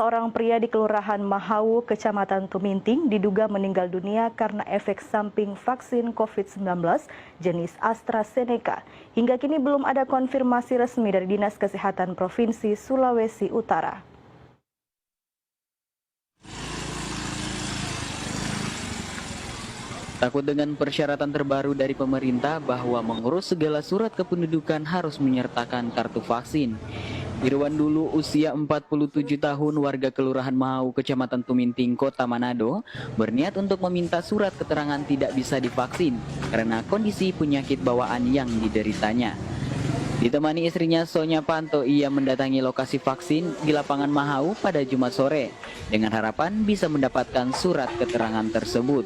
Seorang pria di Kelurahan Mahawu, Kecamatan Tuminting, diduga meninggal dunia karena efek samping vaksin COVID-19 jenis AstraZeneca. Hingga kini belum ada konfirmasi resmi dari Dinas Kesehatan Provinsi Sulawesi Utara. Takut dengan persyaratan terbaru dari pemerintah bahwa mengurus segala surat kependudukan harus menyertakan kartu vaksin. Irwan Dulu, usia 47 tahun, warga Kelurahan Mahawu, Kecamatan Tuminting, Kota Manado, berniat untuk meminta surat keterangan tidak bisa divaksin karena kondisi penyakit bawaan yang dideritanya. Ditemani istrinya Sonya Panto, ia mendatangi lokasi vaksin di lapangan Mahawu pada Jumat sore dengan harapan bisa mendapatkan surat keterangan tersebut.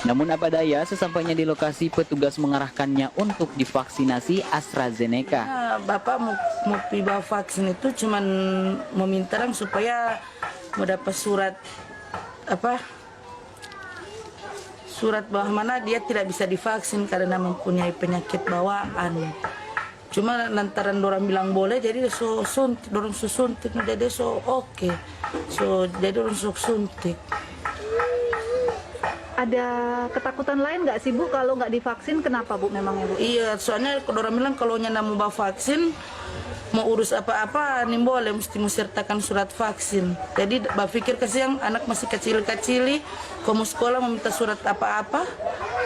Namun apa daya, sesampainya di lokasi petugas mengarahkannya untuk divaksinasi AstraZeneca. Bapak mau bawa vaksin itu cuman meminta supaya mau dapat surat bahwa mana dia tidak bisa divaksin karena mempunyai penyakit bawaan. Cuma lantaran dorang bilang boleh, jadi dorang suntik, jadi oke. Jadi dorang suntik. Ada ketakutan lain nggak sih Bu kalau nggak divaksin? Kenapa Bu memangnya Bu? Iya, soalnya orang bilang kalau nyana mau bawa vaksin, mau urus apa-apa, nih boleh mesti sertakan surat vaksin. Jadi berpikir kasihan anak masih kecil-kecil, kamu sekolah meminta surat apa-apa,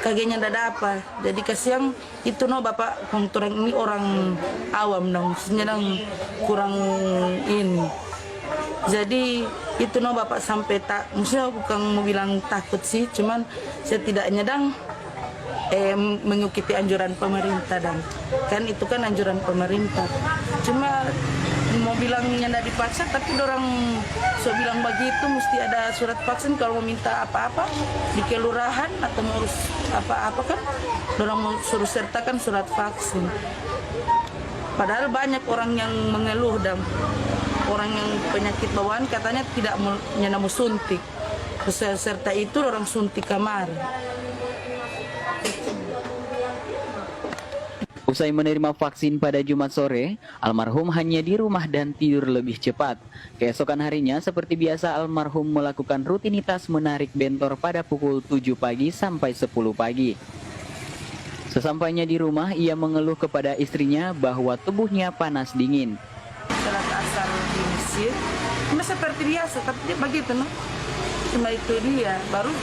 kagaknya tidak apa. Jadi kasihan itu bapak konturan ini orang awam dong, sedang kurang ini. Jadi itu bapak sampai tak, maksudnya bukan mau bilang takut sih, cuman setidaknya mengikuti anjuran pemerintah kan itu kan anjuran pemerintah. Cuma mau bilangnya tidak dipaksa, tapi orang bilang begitu mesti ada surat vaksin kalau mau minta apa-apa di kelurahan atau mau urus apa-apa kan, orang mau suruh sertakan surat vaksin. Padahal banyak orang yang mengeluh orang yang penyakit bawaan katanya tidak mau suntik. Serta itu orang suntik kamar. Usai menerima vaksin pada Jumat sore, almarhum hanya di rumah dan tidur lebih cepat. Keesokan harinya, seperti biasa, almarhum melakukan rutinitas menarik bentor pada pukul 7 pagi sampai 10 pagi. Sesampainya di rumah, ia mengeluh kepada istrinya bahwa tubuhnya panas dingin. Sholat asar di masjid, seperti biasa, tapi dia begitu, cuma itu dia. Baru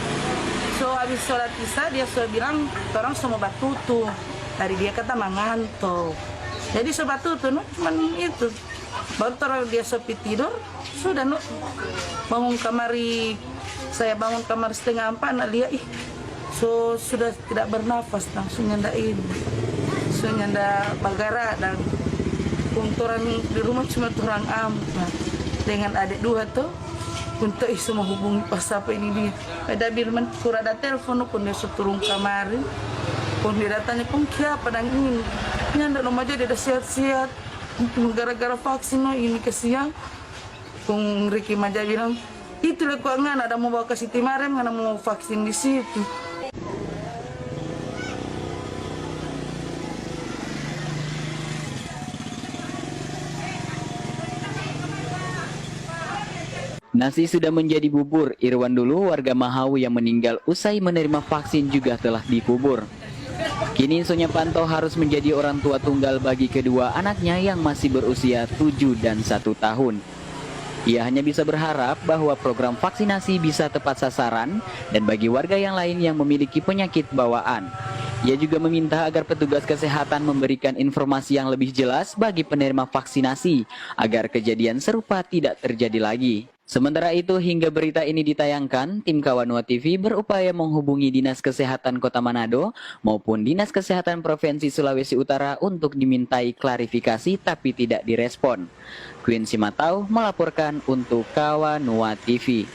habis sholat isya dia bilang, orang semua batutu. Tadi dia kata mengantuk. Jadi sobat tuh cuman itu. Baru taruh dia sepi tidur, sudah bangun kamari. Saya bangun kamar setengah 4, lihat sudah tidak bernafas, langsung nyanda ini. Langsung nyanda bagara dan kunturan di rumah cuma turang dengan adik dua tuh. Untuk semua hubungi pas apa ini dia. Ada bilang kurada telepon pun dia turun kamari. Pun dia datanya pun siapa dan ini nyanda rumah aja dia ada sehat-sehat gara-gara vaksin ini kesiang. Pun Ricky Maja bilang itu lah kuangan ada mau bawa ke Siti Mariam karena mau vaksin di situ. Nasi sudah menjadi bubur. Irwan Dulu, warga Mahawu yang meninggal usai menerima vaksin juga telah dikubur. Kini Sonya Panto harus menjadi orang tua tunggal bagi kedua anaknya yang masih berusia 7 dan 1 tahun. Ia hanya bisa berharap bahwa program vaksinasi bisa tepat sasaran dan bagi warga yang lain yang memiliki penyakit bawaan. Ia juga meminta agar petugas kesehatan memberikan informasi yang lebih jelas bagi penerima vaksinasi agar kejadian serupa tidak terjadi lagi. Sementara itu, hingga berita ini ditayangkan, tim Kawanua TV berupaya menghubungi Dinas Kesehatan Kota Manado maupun Dinas Kesehatan Provinsi Sulawesi Utara untuk dimintai klarifikasi tapi tidak direspon. Queen Simatau melaporkan untuk Kawanua TV.